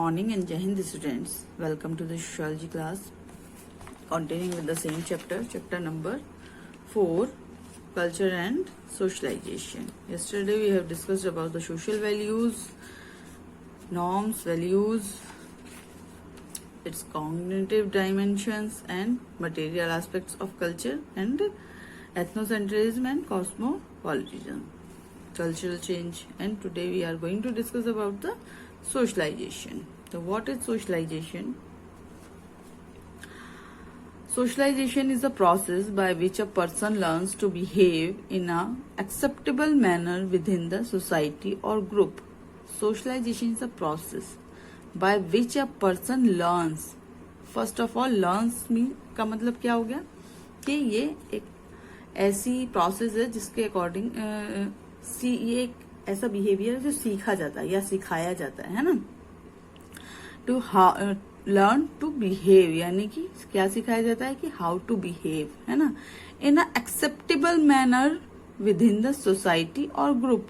morning and Jai Hind students. Welcome to the sociology class. Continuing with the same chapter number 4, culture and socialization. Yesterday we have discussed about the social values, norms, values, its cognitive dimensions and material aspects of culture and ethnocentrism and cosmopolitanism, cultural change. And today we are going to discuss about the socialization. So what is socialization? Socialization is a process by which a person learns to behave in a acceptable manner within the society or group. Socialization is a process by which a person learns. First of all, learns का मतलब क्या हो गया कि ये एक ऐसी process है जिसके अकॉर्डिंग ये एक ऐसा बिहेवियर जो सीखा जाता है या सिखाया जाता है ना. टू लर्न टू बिहेव यानी कि क्या सिखाया जाता है कि हाउ टू बिहेव, है ना, in a acceptable manner within the society और group.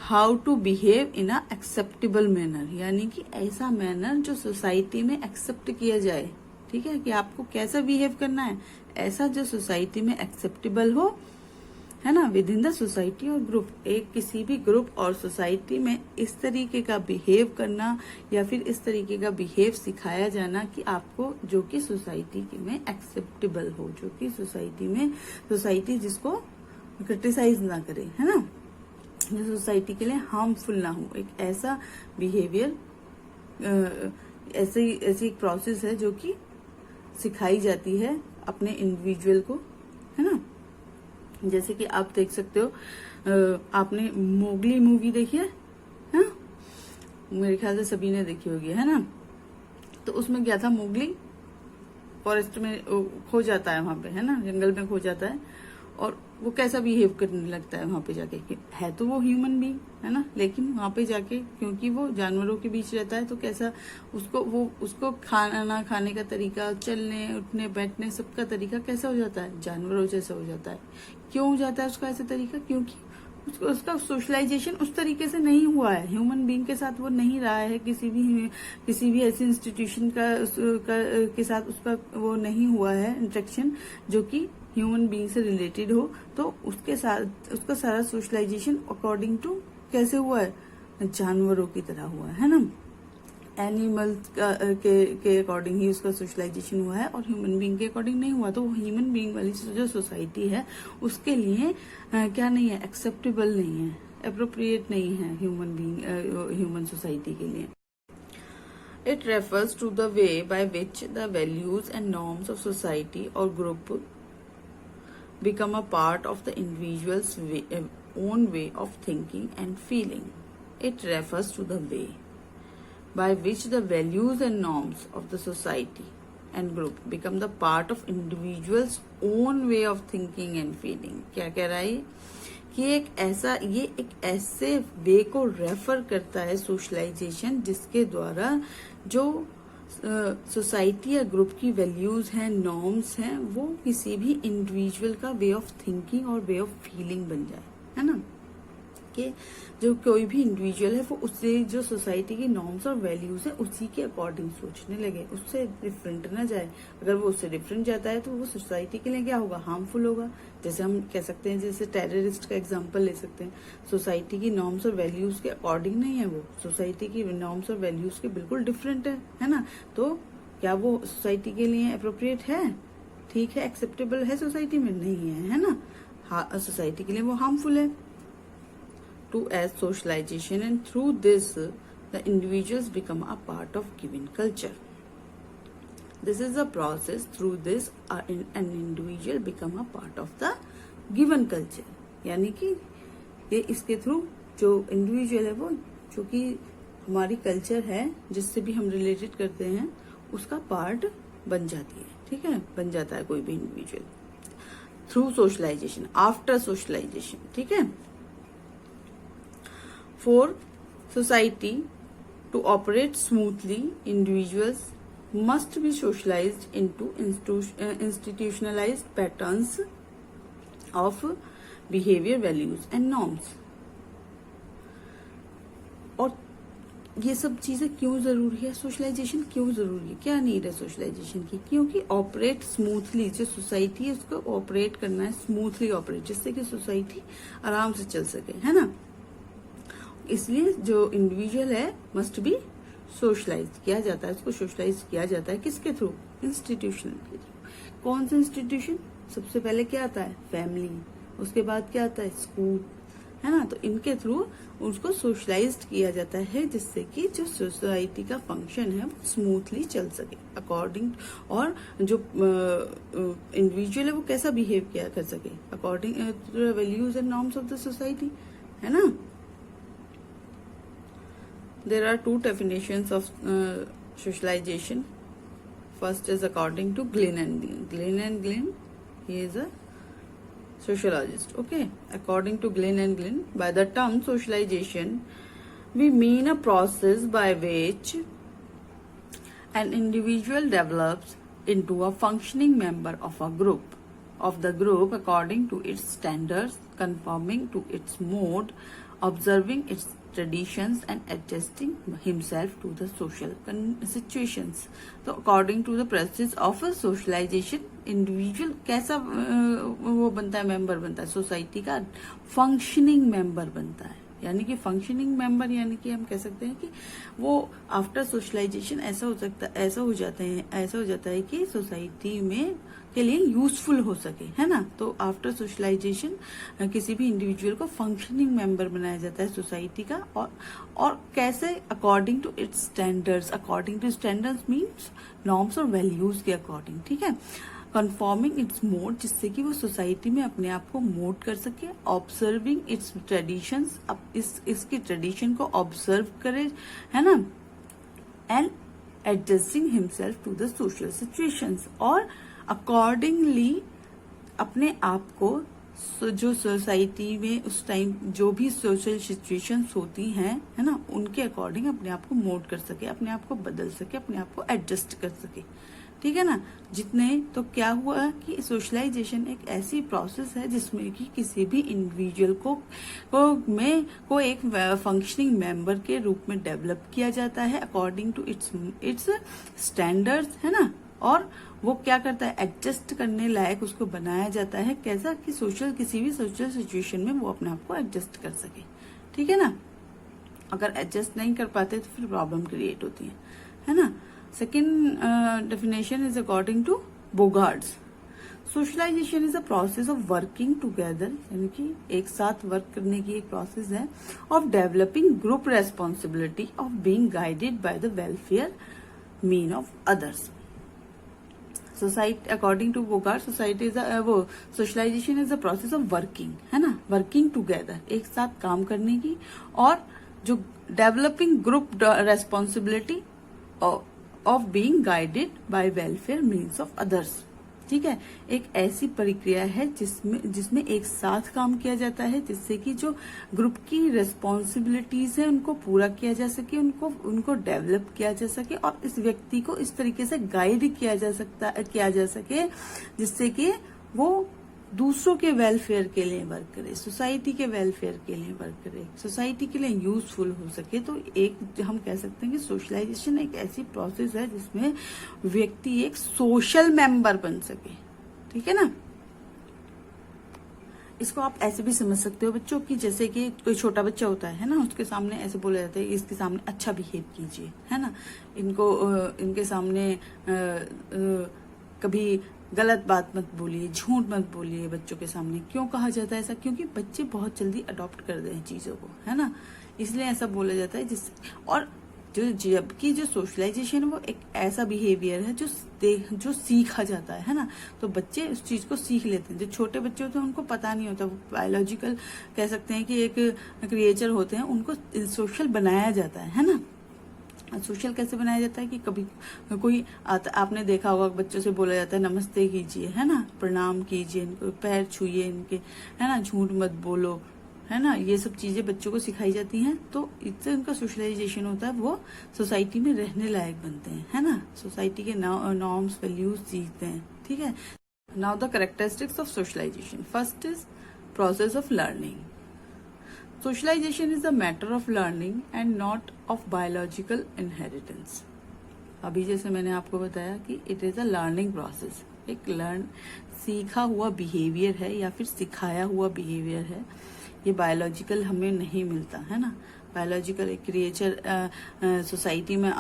How to behave in a acceptable manner यानी कि ऐसा मैनर जो सोसाइटी में एक्सेप्ट किया जाए. ठीक है, कि आपको कैसा बिहेव करना है, ऐसा जो सोसाइटी में एक्सेप्टेबल हो, है ना, विद इन द सोसाइटी और ग्रुप. एक किसी भी ग्रुप और सोसाइटी में इस तरीके का बिहेव करना या फिर इस तरीके का बिहेव सिखाया जाना कि आपको जो कि सोसाइटी में एक्सेप्टेबल हो, जो कि सोसाइटी जिसको क्रिटिसाइज ना करे, है ना, जो सोसाइटी के लिए हार्मफुल ना हो. एक ऐसा बिहेवियर, ऐसी एक प्रोसेस है जो कि सिखाई जाती है अपने इंडिविजुअल को, है ना. जैसे कि आप देख सकते हो, आपने मोगली मूवी देखी है, हाँ? मेरे ख्याल से सभी ने देखी होगी, है ना. तो उसमें क्या था, मोगली फॉरेस्ट में खो जाता है, वहां पे, है ना, जंगल में खो जाता है और वो कैसा बिहेव करने लगता है वहां पे जाके. है तो वो ह्यूमन बीइंग, है ना, लेकिन वहां पे जाके क्योंकि वो जानवरों के बीच रहता है तो कैसा उसको खाना खाने का तरीका, चलने उठने बैठने सबका तरीका कैसा हो जाता है, जानवरों जैसा हो जाता है. क्यों हो जाता है उसका ऐसा तरीका? क्योंकि उसका सोशलाइजेशन उस तरीके से नहीं हुआ है, ह्यूमन बीइंग के साथ वो नहीं रहा है, किसी भी ऐसी इंस्टीट्यूशन के साथ उसका वो नहीं हुआ है इंटरेक्शन जो कि ह्यूमन बीइंग से रिलेटेड हो. तो उसके साथ उसका सारा सोशलाइजेशन अकॉर्डिंग टू कैसे हुआ है, जानवरों की तरह हुआ है ना, एनिमल के अकॉर्डिंग ही उसका सोशलाइजेशन हुआ है और ह्यूमन बीइंग के अकॉर्डिंग नहीं हुआ. तो ह्यूमन बीइंग वाली जो सोसाइटी है उसके लिए क्या नहीं है, एक्सेप्टेबल नहीं है, अप्रोप्रिएट नहीं है ह्यूमन सोसाइटी के लिए. It refers to the way by which the values and norms of society or group become a part of the individual's own way of thinking and feeling. It refers to the way by which the values and norms of the society and group become the part of individual's own way of thinking and feeling. क्या कह रहा है कि ये एक ऐसे वे को refer करता है सोशलाइजेशन जिसके द्वारा जो सोसाइटी या ग्रुप की वैल्यूज हैं, नॉर्म्स हैं, वो किसी भी इंडिविजुअल का वे ऑफ थिंकिंग और वे ऑफ फीलिंग बन जाए, है ना. कि जो कोई भी इंडिविजुअल है वो उससे जो सोसाइटी की नॉर्म्स और वैल्यूज है उसी के अकॉर्डिंग सोचने लगे, उससे डिफरेंट ना जाए. अगर वो उससे डिफरेंट जाता है तो वो सोसाइटी के लिए क्या होगा, हार्मफुल होगा. जैसे हम कह सकते हैं, जैसे टेररिस्ट का एग्जांपल ले सकते हैं. सोसाइटी की नॉर्म्स और वैल्यूज के अकॉर्डिंग नहीं है, वो सोसाइटी की नॉर्म्स और वैल्यूज के बिल्कुल डिफरेंट है ना. तो क्या वो सोसाइटी के लिए अप्रोप्रिएट है, ठीक है, एक्सेप्टेबल है सोसाइटी में? नहीं है ना. सोसाइटी के लिए वो हार्मफुल है. To as socialization, and through this the individuals become a part of given culture. This is the process through this an individual become a part of the given culture. यानी कि ये इसके through जो individual है वो जो कि हमारी कल्चर है जिससे भी हम रिलेटेड करते हैं उसका पार्ट बन जाती है. ठीक है, बन जाता है कोई भी individual through socialization, after socialization. ठीक है. For society to operate smoothly, individuals must be socialized into institutionalized patterns of behavior, values and norms. और ये सब चीजें क्यों जरूरी है, सोशलाइजेशन क्यों जरूरी है, क्या नीड है सोशलाइजेशन की? क्योंकि ऑपरेट स्मूथली, जो सोसाइटी है उसको ऑपरेट करना है स्मूथली ऑपरेट, जिससे कि सोसाइटी आराम से चल सके, है ना। इसलिए जो इंडिविजुअल है मस्ट बी सोशलाइज किया जाता है, उसको सोशलाइज किया जाता है किसके थ्रू? इंस्टीट्यूशन के थ्रू। कौन सा इंस्टीट्यूशन? सबसे पहले क्या आता है? फैमिली, उसके बाद क्या आता है? स्कूल, है ना। तो इनके थ्रू उसको सोशलाइज्ड किया जाता है, जिससे कि जो सोसाइटी का फंक्शन है वो स्मूथली चल सके अकॉर्डिंग, और जो इंडिविजुअल है वो कैसा बिहेव किया कर सके according to the values and norms of the society, है ना। There are two definitions of socialization. First is according to Glynn and Glynn. Glynn and Glynn, he is a sociologist. Okay, according to Glynn and Glynn, by the term socialization, we mean a process by which an individual develops into a functioning member of a group, according to its standards, conforming to its mode, observing its traditions and adjusting himself to the social situations. तो according to the process of a socialization, individual कैसा वो बनता है, member बनता है society का, functioning member बनता है। यानी कि फंक्शनिंग मेंबर, यानी कि हम कह सकते हैं कि वो आफ्टर सोशलाइजेशन ऐसा हो जाता है कि सोसाइटी में के लिए यूजफुल हो सके, है ना। तो आफ्टर सोशलाइजेशन किसी भी इंडिविजुअल को फंक्शनिंग मेंबर बनाया जाता है सोसाइटी का, और कैसे? According to its standards. According to standards means norms और वैल्यूज के अकॉर्डिंग, ठीक है। कन्फॉर्मिंग इट्स मोड, जिससे कि वो सोसाइटी में अपने आप को मोड कर सके। ऑब्जर्विंग इट्स ट्रेडिशंस, अब इसकी ट्रेडिशन को ऑब्जर्व करे, है ना। And adjusting himself to the social situations, और अकॉर्डिंगली अपने आप को जो सोसाइटी में उस टाइम जो भी सोशल सिचुएशंस होती हैं, है ना, उनके अकॉर्डिंग अपने आप को मोड कर सके, अपने आप को बदल सके, अपने आप को एडजस्ट कर सके, ठीक है ना। जितने तो क्या हुआ कि सोशलाइजेशन एक ऐसी प्रोसेस है जिसमें कि किसी भी इंडिविजुअल को एक फंक्शनिंग मेंबर के रूप में डेवलप किया जाता है अकॉर्डिंग टू इट्स स्टैंडर्ड्स, है ना। और वो क्या करता है? एडजस्ट करने लायक उसको बनाया जाता है, कैसा कि किसी भी सोशल सिचुएशन में वो अपने आप को एडजस्ट कर सके, ठीक है ना। अगर एडजस्ट नहीं कर पाते तो फिर प्रॉब्लम क्रिएट होती है ना। Second definition is according to Bogardus. Socialization is a process of working together, यानी कि एक साथ वर्क करने की एक प्रोसेस है, of developing group responsibility, of being guided by the welfare mean of others. Society according to Bogard, society is socialization is a process of working, है ना, वर्किंग टुगेदर, एक साथ काम करने की, और जो developing group responsibility of being guided bye welfare means of others, ठीक है। एक ऐसी प्रक्रिया है जिसमें एक साथ काम किया जाता है, जिससे कि जो ग्रुप की रेस्पॉन्सिबिलिटीज है उनको पूरा किया जा सके, उनको डेवलप किया जा सके, और इस व्यक्ति को इस तरीके से गाइड किया जा सके जिससे कि वो दूसरों के वेलफेयर के लिए वर्क करे, सोसाइटी के वेलफेयर के लिए वर्क करे, सोसाइटी के लिए यूजफुल हो सके। तो एक हम कह सकते हैं कि सोशलाइजेशन एक ऐसी प्रोसेस है जिसमें व्यक्ति एक सोशल मेंबर बन सके, ठीक है ना। इसको आप ऐसे भी समझ सकते हो बच्चों की, जैसे कि कोई छोटा बच्चा होता है ना, उसके सामने ऐसे बोला जाता है इसके सामने अच्छा बिहेव कीजिए, है ना। इनके सामने कभी गलत बात मत बोलिए, झूठ मत बोलिए बच्चों के सामने। क्यों कहा जाता है ऐसा? क्योंकि बच्चे बहुत जल्दी अडॉप्ट कर रहे हैं चीजों को, है ना, इसलिए ऐसा बोला जाता है। और जबकि जो सोशलाइजेशन है वो एक ऐसा बिहेवियर है जो सीखा जाता है ना। तो बच्चे उस चीज को सीख लेते हैं। जो छोटे बच्चे होते हैं उनको पता नहीं होता, वो बायोलॉजिकल कह सकते हैं कि एक क्रिएचर होते हैं, उनको सोशल बनाया जाता है ना। सोशल कैसे बनाया जाता है कि कभी कोई आपने देखा होगा बच्चों से बोला जाता है नमस्ते कीजिए, है ना, प्रणाम कीजिए, इनको पैर छूइए इनके, है ना, झूठ मत बोलो, है ना। ये सब चीजें बच्चों को सिखाई जाती हैं, तो इससे उनका सोशलाइजेशन होता है, वो सोसाइटी में रहने लायक बनते हैं, है ना, सोसाइटी के नॉर्म्स वैल्यूज सीखते हैं, ठीक है। Now the characteristics of socialization. First is process of learning. Socialization is a matter of learning and not of biological inheritance. अभी जैसे मैंने आपको बताया कि it is a learning process, एक सीखा हुआ बिहेवियर है या फिर सिखाया हुआ बिहेवियर है। ये बायोलॉजिकल हमें नहीं मिलता है ना। बायोलॉजिकल एक क्रिएचर सोसाइटी में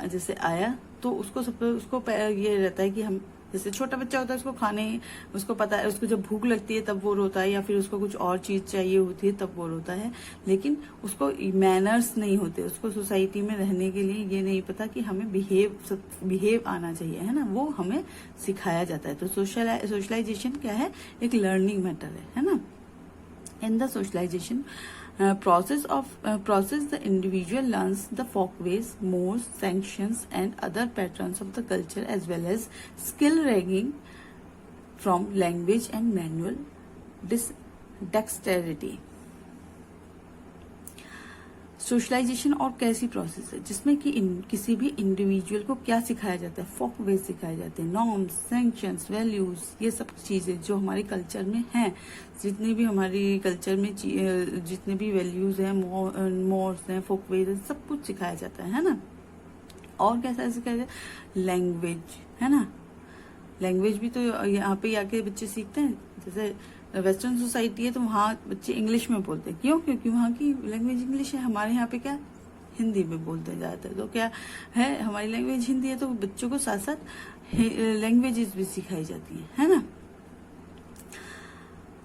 जैसे आया तो उसको ये रहता है कि हम, जैसे छोटा बच्चा होता है उसको खाने, उसको पता है, उसको जब भूख लगती है तब वो रोता है, या फिर उसको कुछ और चीज चाहिए होती है तब वो रोता है, लेकिन उसको मैनर्स नहीं होते, उसको सोसाइटी में रहने के लिए ये नहीं पता कि हमें बिहेव आना चाहिए, है ना, वो हमें सिखाया जाता है। तो सोशलाइजेशन क्या है, एक लर्निंग मैटर है ना। In the socialization process, the individual learns the folkways, mores, sanctions and other patterns of the culture as well as skill gathering from language and manual dexterity. Socialization और कैसी process है जिसमें कि किसी भी individual को क्या सिखाया जाता है, फोक वेज सिखाए जाते हैं, नॉर्म्स, सैंक्शंस, वैल्यूज, ये सब चीजें जो हमारे कल्चर में हैं, जितनी भी हमारी कल्चर में जितने भी वैल्यूज हैं, मोर्स हैं, फोक वेज है, सब कुछ सिखाया जाता है ना। और कैसा सिखाया जाता है, लैंग्वेज है ना। लैंग्वेज भी तो यहाँ पे आके बच्चे सीखते हैं। जैसे वेस्टर्न सोसाइटी है तो वहाँ बच्चे इंग्लिश में बोलते हैं, क्यों? क्योंकि वहाँ की लैंग्वेज इंग्लिश है। हमारे यहाँ पे क्या, हिंदी में बोलते हैं ज्यादातर। तो क्या है, हमारी लैंग्वेज हिंदी है तो बच्चों को साथ साथ लैंग्वेजेस भी सिखाई जाती है ना।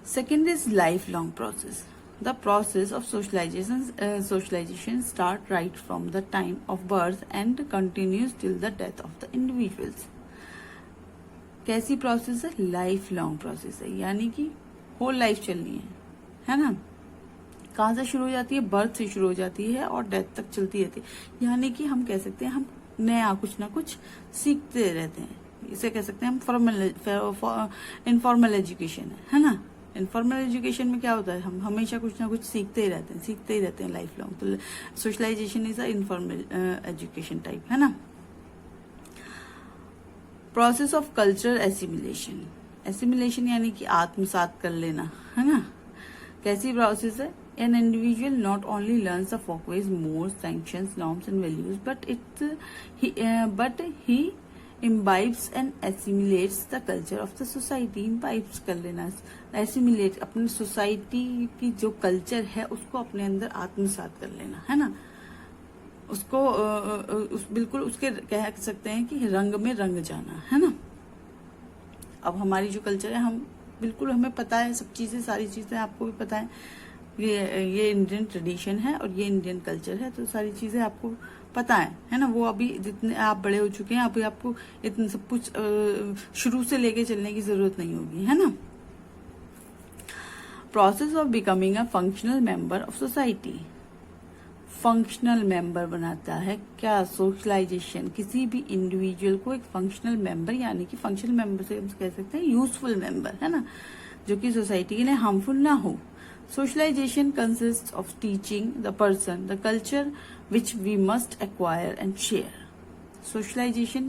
Second is life long process. The process of socialization start right from the time of birth and continues till the death of the individuals. कैसी प्रोसेस है, लाइफ लॉन्ग प्रोसेस है, यानी कि होल लाइफ चलनी है ना। कहाँ से शुरू हो जाती है, बर्थ से शुरू हो जाती है और डेथ तक चलती रहती है। यानी कि हम कह सकते हैं हम नया कुछ ना कुछ सीखते रहते हैं। इसे कह सकते हैं हम इनफॉर्मल एजुकेशन है ना। इनफॉर्मल एजुकेशन में क्या होता है, हम हमेशा कुछ ना कुछ सीखते ही रहते हैं लाइफ लॉन्ग। तो socialization is a informal education type है ना। Process of cultural assimilation. Assimilation यानी कि आत्मसात कर लेना है ना। कैसी प्रोसेस है, an individual not only learns the folkways, mores, sanctions, norms and values but he imbibes and assimilates the culture of the society. Imbibes कर लेना, एसिमिलेट, अपनी सोसाइटी की जो कल्चर है उसको अपने अंदर आत्मसात कर लेना है ना। उसको बिल्कुल उसके कह सकते हैं कि रंग में रंग जाना है ना। अब हमारी जो कल्चर है, हम बिल्कुल, हमें पता है सब चीजें, सारी चीजें आपको भी पता है। ये इंडियन ट्रेडिशन है और ये इंडियन कल्चर है, तो सारी चीजें आपको पता है ना। वो अभी जितने आप बड़े हो चुके हैं, अभी आपको इतना सब कुछ शुरू से लेके चलने की जरूरत नहीं होगी, है ना। Process of becoming a functional member of society. Functional member बनाता है क्या, सोशलाइजेशन, किसी भी इंडिविजुअल को एक फंक्शनल मेंबर, यानी कि फंक्शनल मेंबर से हम कह सकते हैं यूजफुल मेंबर है ना, जो कि सोसाइटी के लिए हार्मफुल ना हो। Socialization consist of teaching the person the culture which we must acquire and share. Socialization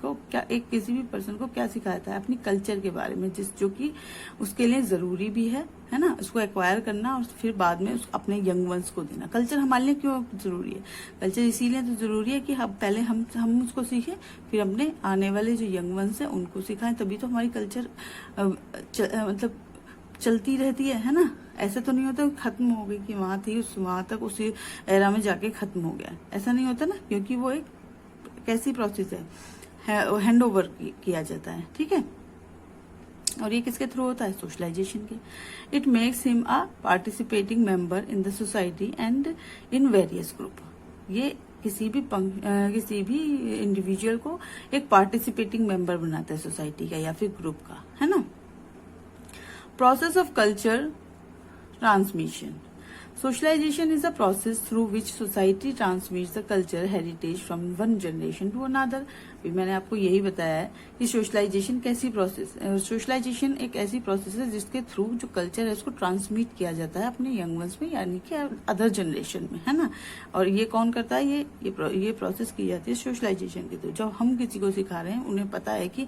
को क्या, एक किसी भी पर्सन को क्या सिखाता है, अपनी कल्चर के बारे में, जो कि उसके लिए जरूरी भी है ना, उसको एक्वायर करना और फिर बाद में अपने यंग वंस को देना। कल्चर हमारे लिए क्यों जरूरी है, कल्चर इसीलिए तो जरूरी है कि पहले हम उसको सीखें, फिर अपने आने वाले जो यंग वंस है उनको सिखाएं, तभी तो हमारी कल्चर मतलब चलती रहती है ना। ऐसा तो नहीं होता खत्म हो गई कि वहां थी, वहां तक उसी एरा में जाके खत्म हो गया, ऐसा नहीं होता ना, क्योंकि वो एक कैसी प्रोसेस है, हैंड ओवर किया जाता है, ठीक है। और ये किसके थ्रू होता है, सोशलाइजेशन के। It makes him a participating member in the society and in various group. ये किसी भी इंडिविजुअल को एक पार्टिसिपेटिंग मेंबर बनाता है सोसाइटी का या फिर ग्रुप का, है ना। Process of culture transmission. Socialization is a process through which society transmits the culture heritage from one generation to another। भी मैंने आपको यही बताया है कि सोशलाइजेशन कैसी प्रोसेस, सोशलाइजेशन एक ऐसी प्रोसेस है जिसके थ्रू जो कल्चर है उसको ट्रांसमिट किया जाता है अपने यंग वंस में, यानी कि अदर जनरेशन में, है ना। और ये कौन करता है, ये प्रोसेस की जाती है सोशलाइजेशन के थ्रू। जब हम किसी को सिखा रहे हैं, उन्हें पता है कि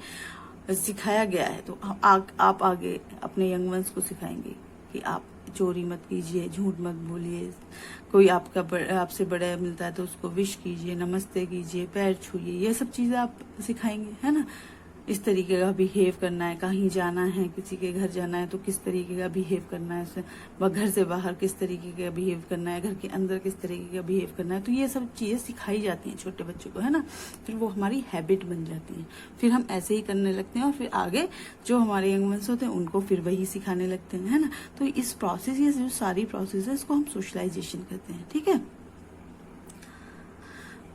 सिखाया गया है, तो आप आगे अपने यंग वंस को सिखाएंगे कि आप चोरी मत कीजिए, झूठ मत बोलिए, कोई आपसे बड़ा मिलता है तो उसको विश कीजिए, नमस्ते कीजिए, पैर छूइए, ये सब चीजें आप सिखाएंगे, है ना। इस तरीके का बिहेव करना है, कहीं जाना है, किसी के घर जाना है तो किस तरीके का बिहेव करना है, घर से बाहर किस तरीके का बिहेव करना है, घर के अंदर किस तरीके का बिहेव करना है। तो ये सब चीजें सिखाई जाती हैं छोटे बच्चों को, है ना। फिर वो हमारी हैबिट बन जाती है, फिर हम ऐसे ही करने लगते हैं और फिर आगे जो हमारे यंग वंस होते हैं उनको फिर वही सिखाने लगते हैं, है ना। तो इस प्रोसेस, ये जो सारी प्रोसेस है इसको हम सोशलाइजेशन कहते हैं, ठीक है।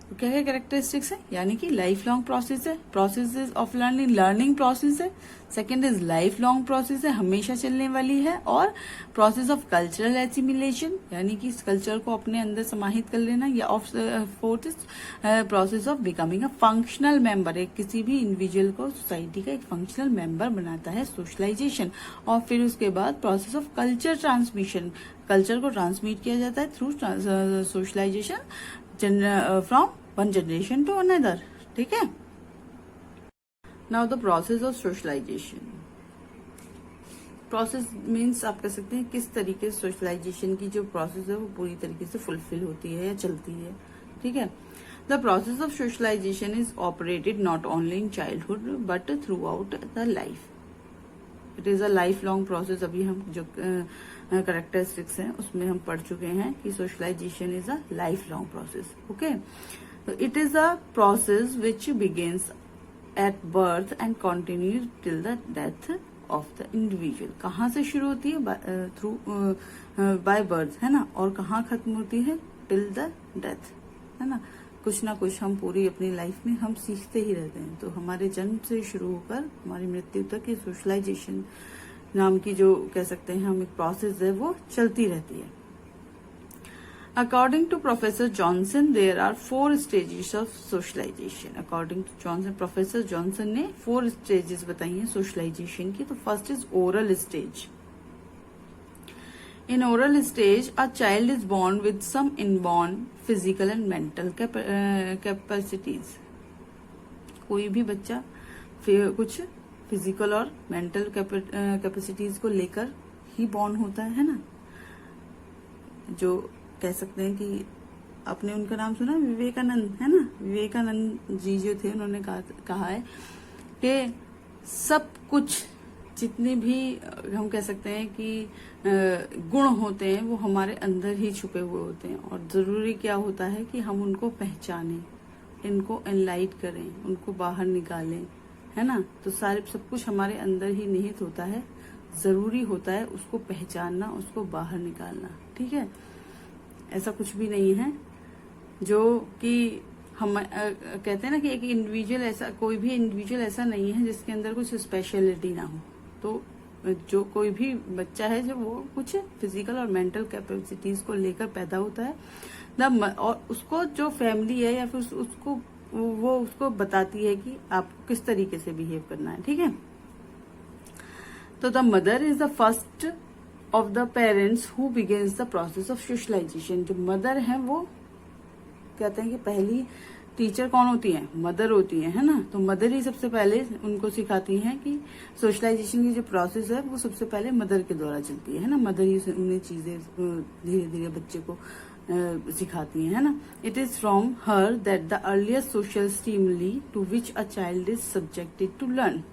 तो क्या क्या कैरेक्टरिस्टिक्स है, यानी कि लाइफ लॉन्ग प्रोसेस है, प्रोसेस ऑफ लर्निंग प्रोसेस है। Second is life long process है, हमेशा चलने वाली है। और प्रोसेस ऑफ कल्चरल एसिमिलेशन, यानी कि इस कल्चर को अपने अंदर समाहित कर लेना। या fourth is process of becoming a functional member, एक किसी भी इंडिविजुअल को सोसाइटी का एक फंक्शनल मेंबर बनाता है सोशलाइजेशन। और फिर उसके बाद process of culture transmission, culture को ट्रांसमिट किया जाता है through socialization from one generation to another, ठीक है। Now the process of socialization. Process means आप कह सकते हैं किस तरीके से सोशलाइजेशन की जो प्रोसेस है वो पूरी तरीके से फुलफिल होती है या चलती है, ठीक है। The process of socialization is operated not only in childhood but throughout the life. It is a life long process. अभी हम जो कैरेक्टरिस्टिक्स हैं उसमें हम पढ़ चुके हैं कि socialization is a life long process, okay. तो it is a process which begins at birth and continues till the death of the individual. कहाँ से शुरू होती है, थ्रू बाय बर्थ, है ना, और कहाँ खत्म होती है, टिल द डेथ, है ना। कुछ ना कुछ हम पूरी अपनी लाइफ में हम सीखते ही रहते हैं। तो हमारे जन्म से शुरू होकर हमारी मृत्यु तक ये सोशलाइजेशन नाम की जो कह सकते हैं हम एक प्रोसेस है वो चलती रहती है। According to professor Johnson there are 4 stages of socialization. According to Johnson, professor Johnson ने 4 स्टेजेस बताई हैं सोशलाइजेशन की। तो first is oral stage. In oral stage, a child is born with some inborn physical and mental capacities. कोई भी बच्चा कुछ physical और मेंटल कैपेसिटीज को लेकर ही बॉर्न होता है ना। जो कह सकते हैं कि आपने उनका नाम सुना, विवेकानंद, है ना। विवेकानंद जी जो थे उन्होंने कहा है कि सब कुछ जितने भी हम कह सकते हैं कि गुण होते हैं वो हमारे अंदर ही छुपे हुए होते हैं। और जरूरी क्या होता है कि हम उनको पहचानें, इनको एनलाइट करें, उनको बाहर निकालें, है ना। तो सब कुछ हमारे अंदर ही निहित होता है, जरूरी होता है उसको पहचानना, उसको बाहर निकालना, ठीक है। ऐसा कुछ भी नहीं है जो कि हम कहते हैं ना कि एक इंडिविजुअल ऐसा, कोई भी इंडिविजुअल ऐसा नहीं है जिसके अंदर कुछ स्पेशलिटी ना हो। तो जो कोई भी बच्चा है जो वो कुछ फिजिकल और मेंटल कैपेसिटीज को लेकर पैदा होता है और उसको जो फैमिली है या फिर उसको वो उसको बताती है कि आपको किस तरीके से बिहेव करना है, ठीक है। तो the mother is the first of the parents who begins the process of socialization. जो मदर है वो कहते हैं कि पहली टीचर कौन होती है, मदर होती है ना। तो मदर ही सबसे पहले उनको सिखाती हैं कि सोशलाइजेशन की जो प्रोसेस है वो सबसे पहले मदर के द्वारा चलती है ना। मदर ही उन्हें चीजें धीरे धीरे बच्चे को सिखाती है ना। It is from her that the earliest social stimuli to which a child is subjected to learn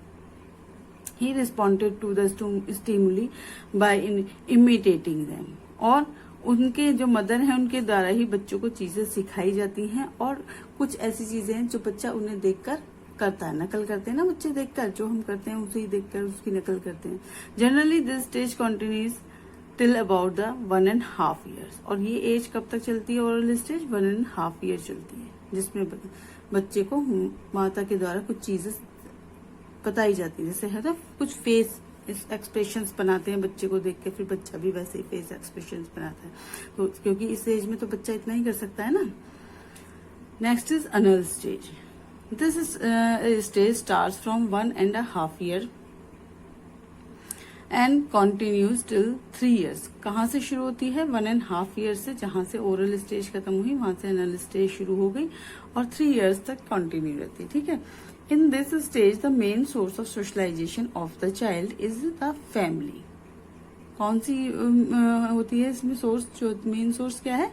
he responded to the stimuli by imitating them. और उनके जो मदर हैं उनके द्वारा ही बच्चों को चीजें सिखाई जाती हैं। और कुछ ऐसी चीजें हैं जो बच्चा उन्हें देखकर करता है, नकल करते हैं ना बच्चे देखकर, जो हम करते हैं उसे ही देखकर उसकी नकल करते हैं। Generally this stage continues till about the 1.5 years। और ये एज कब तक चलती है, ओरल स्टेज 1.5 year चलती है, जिसमें बच्चे को माता के द्वारा कुछ चीजें बताई जाती है। जैसे है ना कुछ फेस एक्सप्रेशंस बनाते हैं बच्चे को देख के, फिर बच्चा भी वैसे ही फेस एक्सप्रेशंस बनाता है। तो क्योंकि इस एज में तो बच्चा इतना ही कर सकता है ना। Next is Anal stage. This stage starts from 1.5 year and continues till 3 years। कहाँ से शुरू होती है, 1.5 year से, जहां से ओरल स्टेज खत्म हुई वहां से अनल स्टेज शुरू हो गई और 3 years तक कंटिन्यू रहती है, ठीक है। In this stage, the main source of socialization of the child is the family। कौन सी होती है इसमें सोर्स? जो मेन सोर्स क्या है?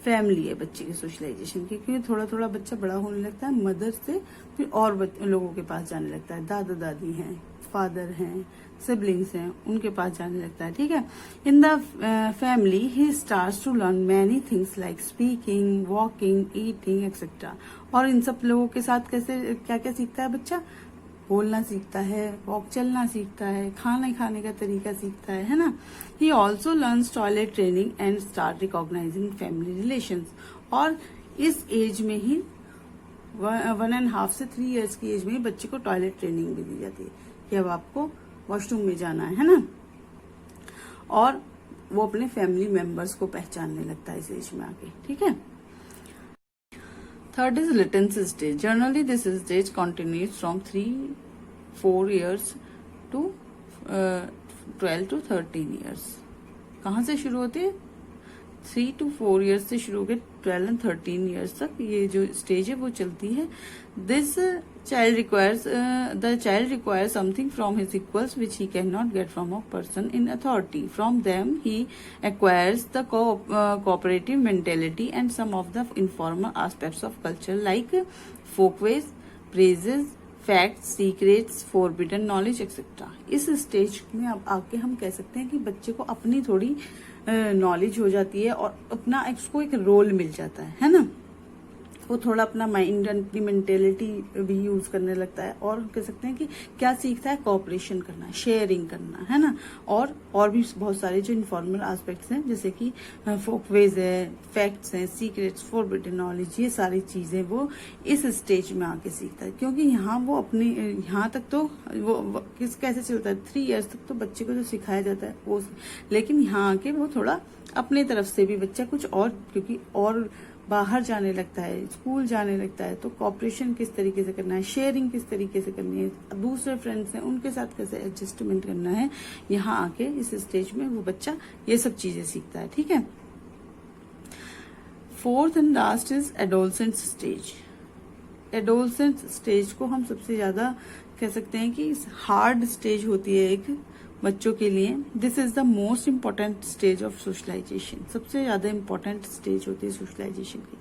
फैमिली है बच्चे के सोशलाइजेशन की, क्योंकि थोड़ा थोड़ा बच्चा बड़ा होने लगता है, मदर से फिर और लोगों के पास जाने लगता है, दादा दादी हैं, फादर हैं, सिबलिंग्स हैं, उनके पास जाने लगता है। ठीक है, in the family he starts to learn many things like speaking, walking, eating etcetera. और इन सब लोगों के साथ कैसे क्या क्या सीखता है बच्चा? बोलना सीखता है, वॉक चलना सीखता है, खाना खाने का तरीका सीखता है ना। He also learns toilet training and start recognising family relations. और इस एज में ही 1.5 से 3 इयर्स की एज में ही बच्चे को टॉयलेट ट्रेनिंग भी दी जाती है कि अब आपको वॉशरूम में जाना है ना। और वो अपने फैमिली मेंबर्स को पहचानने लगता है इस एज में आके। ठीक है, third is latency stage. Generally, this stage continues from 3-4 years to 12 to 13 years. कहाँ से शुरू होती है? 3 to 4 years से शुरू होकर 12 and 13 years तक ये जो स्टेज है वो चलती है। This child requires something from his equals which he cannot get from a person in authority. From them he acquires the cooperative mentality and some of the informal aspects of culture like folkways, phrases, facts, secrets, forbidden knowledge etcetera. इस stage में अब आके हम कह सकते हैं कि बच्चे को अपनी थोड़ी नॉलेज हो जाती है और अपना उसको एक रोल मिल जाता है ना। वो थोड़ा अपना माइंड, अपनी मेंटेलिटी भी यूज करने लगता है। और कह सकते हैं कि क्या सीखता है? कोऑपरेशन करना, शेयरिंग करना, है ना। और भी बहुत सारे जो इनफॉर्मल एस्पेक्ट्स हैं, जैसे कि फोकवेज है, फैक्ट्स हैं, सीक्रेट्स, फॉरबिडन नॉलेज, ये सारी चीजें वो इस स्टेज में आके सीखता है। क्योंकि यहाँ वो अपने यहाँ तक तो वो कैसे चलता है, 3 इयर्स तक तो बच्चे को जो सिखाया जाता है वो, लेकिन यहाँ आके वो थोड़ा अपने तरफ से भी बच्चा कुछ और, क्योंकि और बाहर जाने लगता है, स्कूल जाने लगता है, तो कॉपरेशन किस तरीके से करना है, शेयरिंग किस तरीके से करनी है, दूसरे फ्रेंड्स हैं उनके साथ कैसे एडजस्टमेंट करना है, यहाँ आके इस स्टेज में वो बच्चा ये सब चीजें सीखता है। ठीक है, 4th and last is adolescent stage. Adolescent stage को हम सबसे ज्यादा कह सकते हैं कि हार्ड स्टेज होती है एक बच्चों के लिए। This is the most important stage of socialization. सबसे ज्यादा इम्पोर्टेंट स्टेज होती है सोशलाइजेशन की,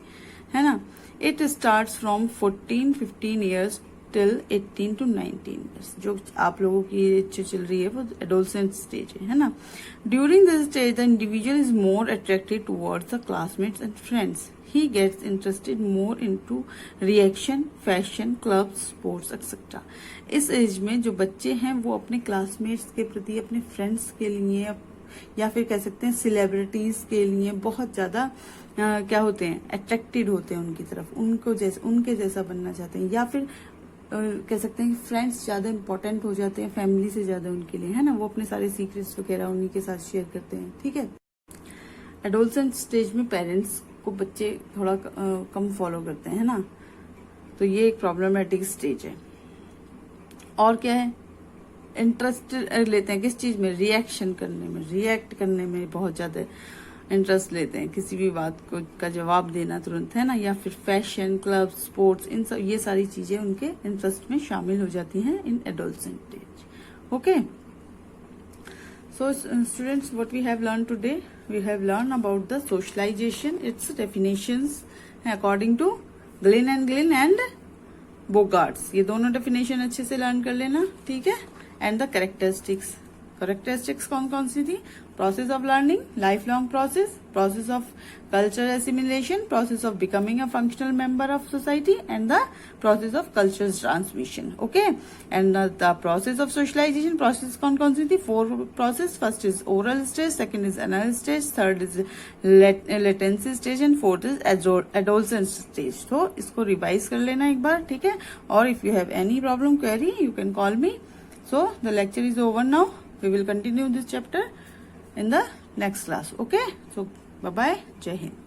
है ना। It starts from 14-15 years till 18 to 19 years. जो आप लोगों की एज चल रही है वो एडोलसेंट स्टेज है ना। During this stage the individual is more attracted towards the classmates and friends. He gets interested more into reaction, fashion, clubs, sports, etc. इस एज में जो बच्चे हैं वो अपने क्लासमेट्स के प्रति, अपने फ्रेंड्स के लिए, या फिर कह सकते हैं सेलिब्रिटीज के लिए बहुत ज्यादा क्या होते हैं, अट्रैक्टेड होते हैं उनकी तरफ, उनके जैसा बनना चाहते हैं, या फिर कह सकते हैं कि फ्रेंड्स ज्यादा इंपॉर्टेंट हो जाते हैं फैमिली से ज्यादा उनके लिए, है ना। वो अपने सारे सीक्रेट्स वगैरह उन्हीं के साथ शेयर करते हैं। ठीक है, एडोलसेंट स्टेज में पेरेंट्स को बच्चे थोड़ा कम फॉलो करते हैं ना, तो ये एक प्रॉब्लमेटिक स्टेज है। और क्या है, इंटरेस्ट लेते हैं किस चीज में? रिएक्शन करने में, रिएक्ट करने में बहुत ज्यादा इंटरेस्ट लेते हैं, किसी भी बात को का जवाब देना तुरंत, है ना। या फिर फैशन, क्लब, स्पोर्ट्स, इन सब ये सारी चीजें उनके इंटरेस्ट में शामिल हो जाती हैं in adolescent stage. Okay, so students, what we have learned today, we have learned about the socialization, its definitions according to Glynn and Bogarts. ये दोनों definition अच्छे से learn कर लेना, ठीक है। and the characteristics कौन कौन सी थी? Process of learning, life long process of culture assimilation, process of becoming a functional member of society, and the process of culture transmission. Okay, and the process of socialization, process कौन कौन सी थी? 4 process. First is oral stage, second is anal stage, third is latency stage, and fourth is adolescent stage. तो इसको revise कर लेना एक बार, ठीक है। और if you have any problem, query, you can call me. So the lecture is over now. We will continue this chapter in the next class. Okay, so bye bye, Jai Hind.